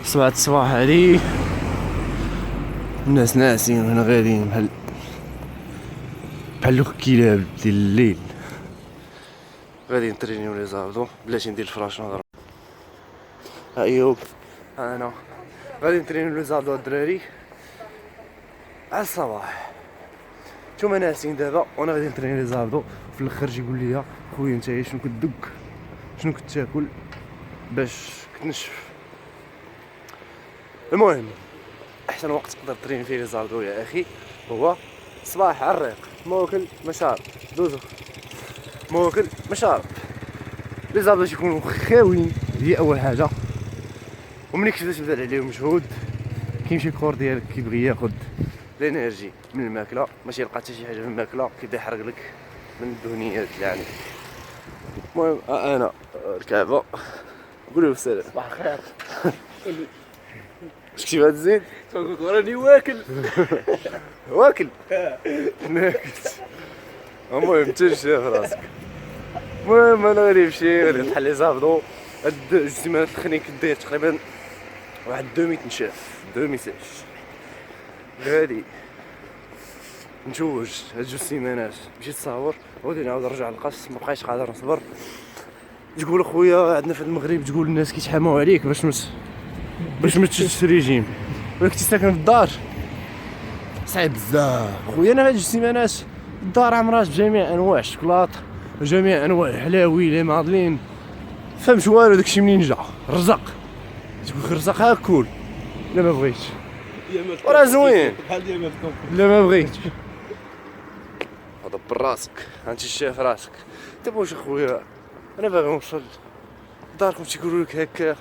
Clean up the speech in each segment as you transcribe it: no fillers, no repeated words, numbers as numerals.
7 الصباح هادي الناس ناعسين وهنا غاديين بحال دوك الكلاب ديال الليل. غادي نترينيو لي زابدو بلاتي ندير الفراش نهضر. ايوب انا غادي نترينيو لي زابدو الدراري على الصباح. نتوما ناعسين دابا وانا غادي نتريني لي زابدو. في الاخر يقول لي خويا نتايا شنو كدك شنو كتاكل باش كتنشف. المهم احسن وقت تقدر ترين فيه لي زابدو يا اخي هو صباح عريق، ما واكل ما شارب، دوزو ما واكل ما شارب. لي زابدو تيكونوا خاويين هي اول حاجه، وملي كتبدا عليهم مجهود كيمشي الكور ديالك كيبغي ياخد الانرجي من الماكله، ماشي يلقى حتى شي حاجه من الماكله كيبدا يحرق لك من الدهنيات يعني. المهم انا الكعبه قولوا السلام. صباح الخير. اش كنتي غادي تزيد؟ تقول راني واكل. واكل ناكت. المهم انت شاف راسك. المهم انا غادي نمشي غادي نطحن لي زابدو. هاد جوج سيمانات الاخرين كدير تقريبا واحد 200 نشاف 200 ساج. غادي نتوج هاد جوج سيمانات مشيت تصاور وغادي نعاود نرجع للقص. مبقايش قادر نصبر. تقول اخويا عندنا في المغرب تقول الناس كيتحاموا عليك باش ما تشدش ريجيم، ولا كنتي ساكن في الدار صعيب بزاف. خويا انا هاد جوج سيمانات الدار عمرها بجميع انواع الشوكولات وجميع انواع الحلاوي لي مادلين، فهمت والو. داكشي منين جا الرزق تقول الرزق هاكل. لا ما بغيتش وراه زوين بحال ديما تكون. لا ما بغيتش. هضب براسك انت شايف راسك انت واش اخويا. انا باغي نوصل داركم تيقولوا لك هكا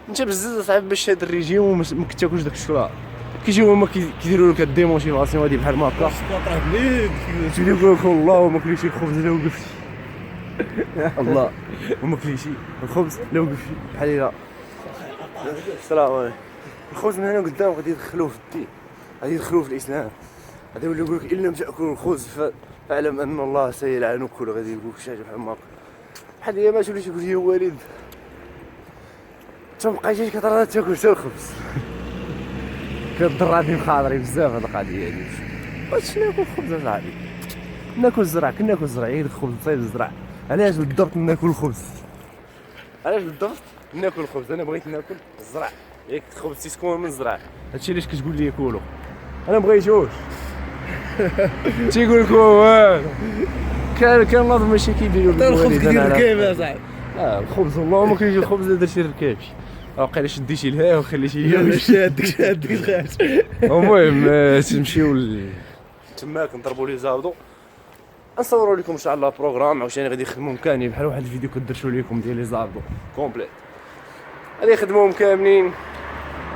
انت بزاف صعيب باش هاد الريجيم وما كتاكلش داك الشوكولا. كيجيو هما كيديروا لك الديموتيفاسيون هادي بحال ما هكا. الشوكولاط راه بنين. تولي يقول لك والله وما كليتي الخبز لا وقفتي. الله وما كليتي الخبز لا وقفتي بحال هنا. السلام عليكم. الخبز من هنا قدام غادي يدخلوه في الدين، غادي يدخلوه في الاسلام. غادي يولي يقول لك ان لم تاكلوا الخبز فاعلم ان الله سيلعنك، ولا غادي يقول لك شي حاجه بحال هكا. بحال هي ما تولي تقول يا والد انت مابقيتيش كترى تاكل حتى الخبز. كضراتني بخاطري بزاف هاد القضيه هادي. واش ناكل خبز اصاحبي؟ ناكل الزرع، كنا ناكل الزرع غير الخبز صايب الزرع. علاش بالضبط ناكل الخبز؟ علاش بالضبط ناكل الخبز؟ انا بغيت ناكل الزرع، ياك الخبز تيكون من الزرع. هادشي علاش كتقول لي كولو انا مبغيتوش. تيقول لك والو كان ناض ماشي كيديروا حتى الخبز كيدير الكيف اصاحبي. الخبز والله ما كيجي الخبز الا درتي ركابي واقيلا شديتي لها وخليتي ليا. لا شادك الخاش. المهم تمشيو تماك نضربوا لي زابدو، نصوروا لكم ان شاء الله بروغرام عاوتاني غادي يخدموهم كاملين بحال واحد الفيديو كدرتو لكم ديال لي زابدو كومبليت. غادي يخدموهم كاملين،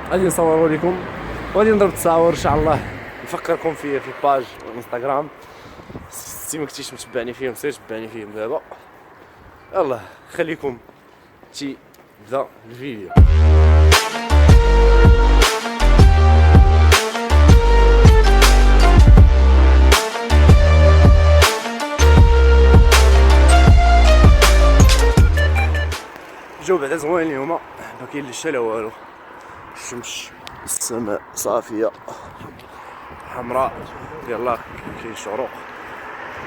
غادي نصوروا لكم وغادي نضرب تصاور ان شاء الله. نفكركم فيا في الباج الانستغرام. سي ما كنتيش متبعني فيهم سير تبعني فيهم دابا. يلاه خليكم بدا الفيديو. الجو بعدا زوين اليوم، ما كاين لا لا والو. الشمس السماء صافيه حمراء يلا كاين شروق.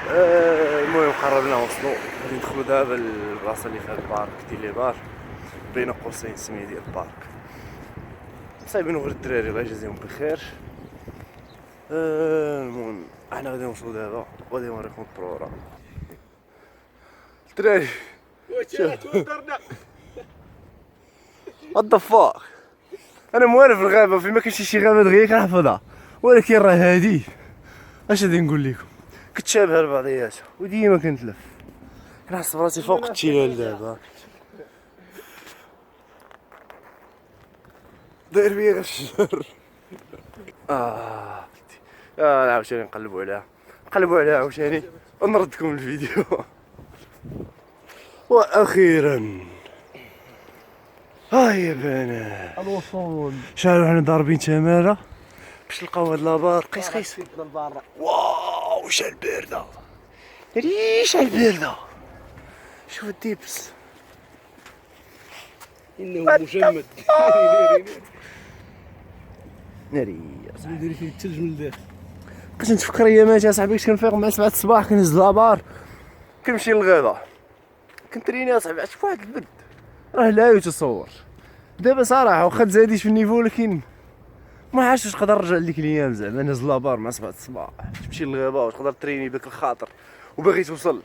المهم قررنا نوصلوا غادي ندخلوا دابا للبلاصه اللي فيها البارك ديال لي بار بين قوسين السميه ديال البارك. صايبينو غير الدراري الله يجازيهم بخير. المهم احنا غادي نوصلوا دابا وغادي نوريكم البروغرام. الدراري واش توترنا. وات ذا فاك. انا موالف الغابه فين ما كاينش شي غابه دغيا كنحفظها، ولكن راه هادي اش غادي نقول لكم كتشابه لبعضياتها وديما كنتلف. كنحس براسي فوق التلال دابا داير بيا غير الشجر. عاوتاني نقلبوا عليها عاوتاني ونردكم الفيديو. واخيرا يا بنات الوصول. شحال وحنا ضاربين تماره باش نلقاو هاد لابار. قيس واو شحال بارده، شحال بارده. شوف الديبس انه مجمد. ناري ندير فيه الثلج من الداخل. بقيت نتفكر ايامات يا صاحبي، كنت كنفيق مع 7 الصباح كنهز لابار كنمشي للغابه كنتريني يا صاحبي. عرفت في واحد البرد راه لا يتصور. دابا صراحه واخا تزاديت في النيفو ولكن ما عرفتش واش نقدر نرجع لديك الايام زعما نهز لابار مع 7 الصباح تمشي للغابه وتقدر تريني بداك الخاطر وباغي توصل.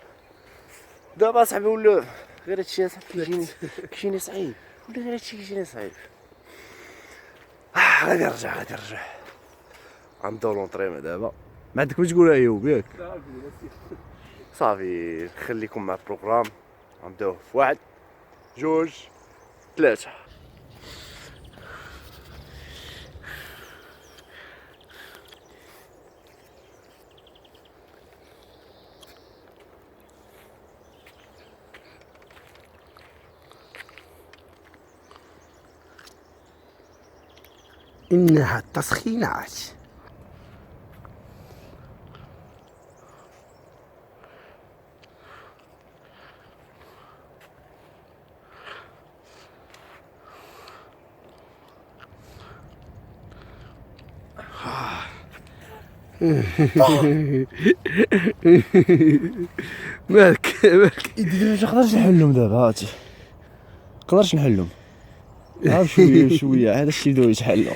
دابا صاحبي ولا غير هادشي صاحبي كيجيني صعيب، ولا غير هادشي كيجيني صعيب. غادي نرجع غنبداو لونطريمون دابا. ما عندك ما تقول ايوب ياك صافي. خليكم مع البروغرام. غنبداو في 1 2 3. إنها التسخينات. مالك ما نقدرش نحلهم دابا هاتي نقدرش نحلهم. شويه بشويه هذا الشيء بداو يتحلوا.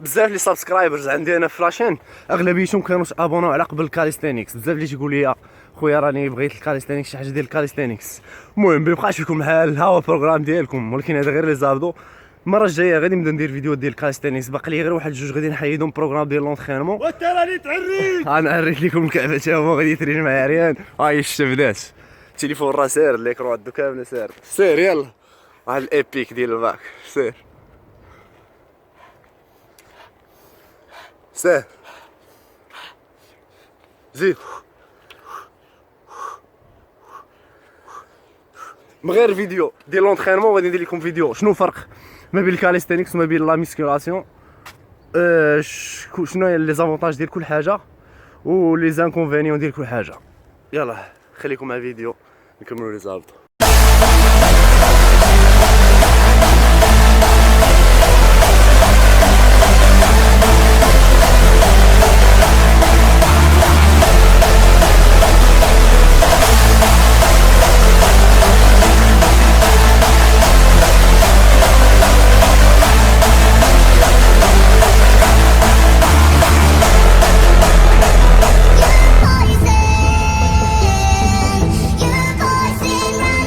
بزاف لي سبسكرايبرز عندي انا في لاشين اغلبيتهم كانوا ابونو على قبل الكاليستينكس. بزاف اللي تيقول لي خويا راني بغيت الكاليستينكس شي حاجه ديال الكاليستينكس. المهم مبقاش لكم بحال ها هو البروغرام ديالكم، ولكن هذا غير لي زابدو. المره الجايه غادي نبدا ندير فيديو ديال الكاليستينكس. باقي لي غير واحد جوج غادي نحيدهم بروغرام ديال لونطرينمون. وانت راني تعريت. انا عريت لكم الكعبه تا هو غادي يترين معايا عريان. هاي الشبدات التليفون راه ساير، ليكرون عندو كامله ساير. سير يلا واحد الابيك ديال الباك. سير سير زيد من غير فيديو ديال لونطرينمون. غادي ندير لكم فيديو شنو الفرق ما بين الكاليستينكس وما بين لا ميسكولاسيون، شنو هي لي زافونتاج ديال كل حاجه و لي زانكونفينيون ديال كل حاجه. يلا خليكم مع الفيديو نكملوا لي زابط. You're poison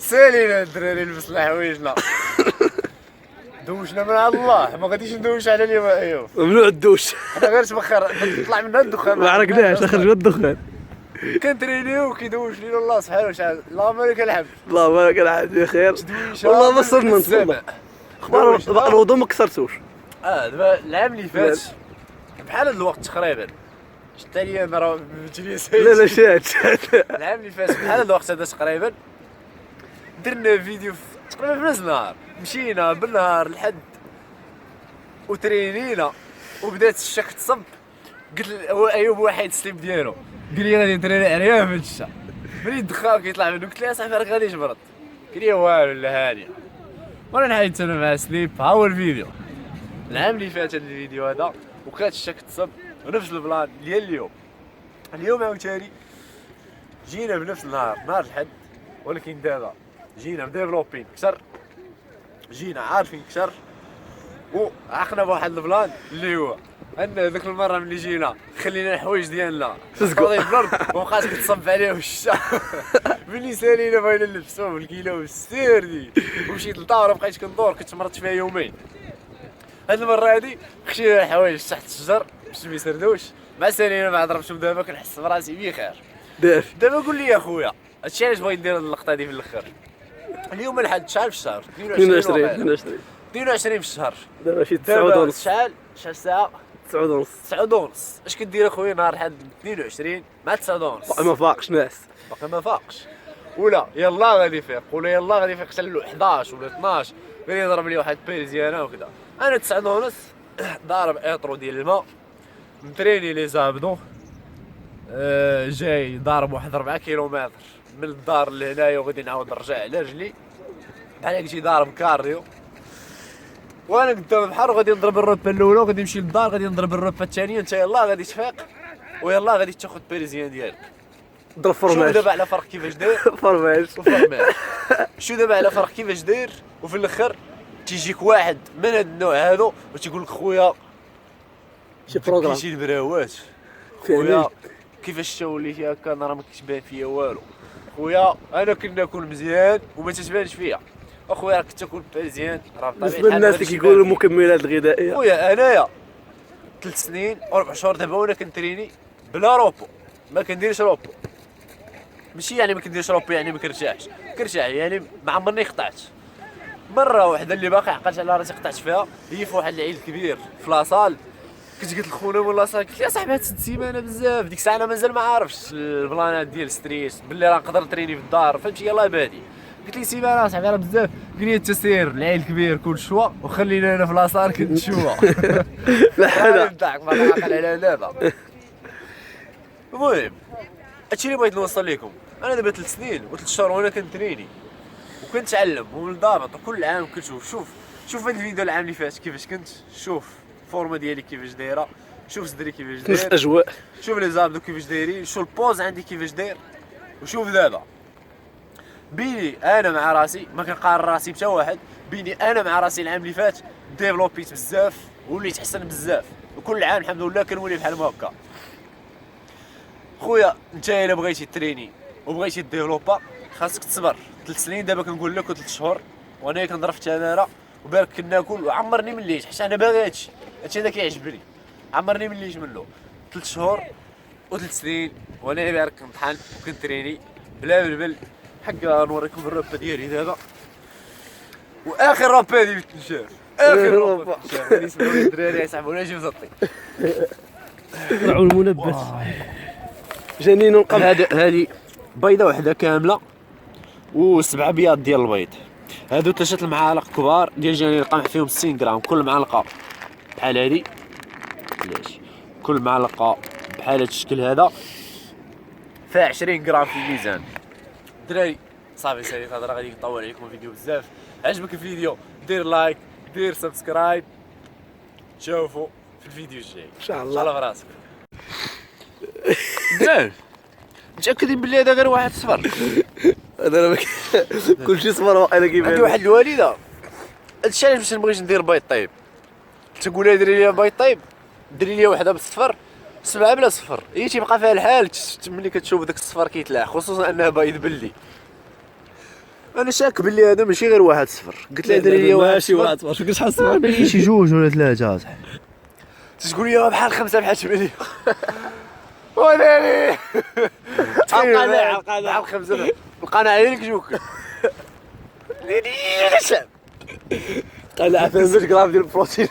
سالينا الدراري لبسنا حوايجنا دوشنا من عند الله، ما غاديش ندوش على اليوم ايوب. ممنوع الدوش. حنا غير تبخر طلع منا الدخان ما عرقناش خرج الدخان. كنترينيو كيدوش لينا الله سبحانه وتعالى. اللهم لك الحمد. اللهم لك الحمد يا خير. والله ما صرنا نصلي. اخبار الوضوء ما كسرتوش. دابا العام اللي فات بحال هاد الوقت تقريبا شتا لي انا راه مجلس. لا شات. العام اللي فات بحال هاد الوقت هذا تقريبا درنا فيديو تقريبا في نفس النهار، مشينا بالنهار لحد وترينينا وبدات الشك تصب. قلت هو ايوب واحد سليب ديالو قال لي غادي دراري عريان في هاد الشتا، ملي الدخان كيطلع منه قلت له اصاحبي راك غادي تبرد، قال لي والو لا هانيه. وانا نحيد انا مع سليب. ها هو الفيديو العام اللي فات هاد الفيديو هذا وكانت الشك تصب ونفس البلان ديال اليوم عاوتاني جينا بنفس النهار نهار الحد، ولكن دابا جينا مديفلوبين كثر، جينا عارفين كثر وعقنا بواحد البلان اللي هو ان ذيك المره ملي جينا خلينا الحوايج ديالنا فاضيين في الارض ومابقاش كتصب عليهم الشتا. ملي سالينا بغينا نلبسوهم الكيلو السيردي ومشيت للدار وبقيت كندور، كنت مرضت فيها يومين. هاد المره هادي خشينا الحوايج تحت الشجر باش ما يسردوش، مع سالينا ما ضربتهم. دابا كنحس براسي بخير. دابا قول لي يا خويا هادشي علاش بغيت ندير اللقطه هادي في الاخر. اليوم الحد شحال في الشهر؟ 22 في الشهر. دابا شي 9 ونص. شحال الساعه؟ 9 ونص. 9 ونص. اش كدير اخويا نهار الحد 22 مع 9 ونص؟ باقي ما فاقش ناس، باقي ما فاقش. ولا يلا غادي يفيق، ولا يلا غادي يفيق حتى ل 11 ولا 12 غادي يضرب لي واحد بيريزيانه وكذا. انا 9 ونص ضارب اطرو ديال الماء متريني لي زابدو، جاي ضارب واحد 4 كيلومتر من الدار لهنايا وغادي نعاود نرجع على رجلي بحال هكا ضارب كارديو. وانا قدام البحر وغادي نضرب الروبه الاولى وغادي نمشي للدار غادي نضرب الروبه الثانيه. انت يلاه غادي تفيق ويلاه غادي تاخذ بيريزيان ديالك. ضرب فرماج. شوف دابا على فرق كيفاش داير فرماج. شو دابا على فرق كيفاش داير. وفي الاخر تيجيك واحد من هاد النوع هادو وتيقول لك خويا شي بروغرام شي البراوات خويا كيفاش توليتي هكا انا راه ما كيتبان فيا والو. خويا انا كناكل مزيان وما تتبانش فيا. اخويا راك تاكل مزيان راه طبيعي. بالنسبه للناس اللي كيقولوا المكملات الغذائيه، خويا انايا 3 سنين و 4 شهور دابا وانا كنتريني بلا روبو، ما كنديرش روبو. ماشي يعني ما كنديرش روبو يعني ما كنرتاحش، كنرتاح يعني ما عمرني قطعت. مره واحده اللي باقي عقلت على راسي قطعت فيها هي في واحد العيد كبير في لاصال. كنت قلت لخونا من لاصال قلت لي اصاحبي هاد 6 سيمانه بزاف. ديك الساعه انا مازال ما عارفش البلانات ديال ستريس باللي راه نقدر نتريني في الدار فهمتي. يلاه بادي قلت لي سيمانه اصاحبي راه بزاف. قال لي انت سير العيد الكبير كل شوا وخلينا انا في لاصال كنتشوا. لا حدا نضحك ما عاقل على دابا. المهم هادشي اللي بغيت نوصل لكم. انا دابا 3 سنين و3 شهور وانا كنتريني وكنتعلم ومنضبط وكل عام كنشوف. شوف هاد الفيديو العام اللي فات كيفاش كنت، شوف الفورمه ديالي كيفاش دايره، شوف صدري كيفاش نفس داير، الاجواء، شوف لي زابدو كيفاش دايرين، شوف البوز عندي كيفاش داير. وشوف دابا بيني انا مع راسي ما كنقارن راسي بتا واحد، بيني انا مع راسي العام اللي فات ديفلوبيت بزاف وليت احسن بزاف وكل عام الحمد لله كنولي بحال هكا. خويا انت الا بغيتي تريني وبغيتي ديفلوبا خاصك تصبر 3 سنين. دابا كنقول لك 3 شهور وانا كنضرب في التماره وبارك كناكل وعمرني مليت حتى انا باغي هادشي هذا كيعجبني عمرني مليت منه. 3 شهور و3 سنين وانا بارك كنطحن وكنتريني بلا بلبل. حقا نوريكم الروبه ديالي دابا واخر روبه ديال التنشاف. اخر روبه التنشاف غادي يسمعوني الدراري يسحبوني اجي مزطي طلعوا الملبس جنين القمح. هذه بيضه وحده كامله و7 بياض ديال البيض. هادو 3 المعالق كبار ديال جنين القمح فيهم 60 غرام. كل معلقه بحال هذه علاش كل معلقه بحال هذا الشكل هذا فيها 20 غرام في الميزان. دراري صافي ساليت الهضره غادي نطول عليكم الفيديو بزاف. عجبك الفيديو دير لايك دير سبسكرايب. تشوفوا في الفيديو الجاي ان شاء الله. الله براسك. دراري متاكدين بلي هذا غير 1-0. هذا كلشي صفر واقيلا كيبان. عندي واحد الوالده هادشي علاش باش نبغيش ندير بيض طيب تقول لها ديري لي بيض طيب ديري لي وحده بالصفر 7 بلا صفر. هي تيبقى فيها الحال ملي كتشوف داك الصفر كيتلاح خصوصا انها بيض بلدي. انا شاك باللي هذا ماشي غير 1-0. قلت له دري لي 1 ماشي 1 واش كنت حاسس بلي شي 2 ولا 3 اصاحبي. تقول لي بحال 5 بحال 8. ولاني القناع بحال 5 القناع هي لك جوك. قال 2 غرام ديال البروتين.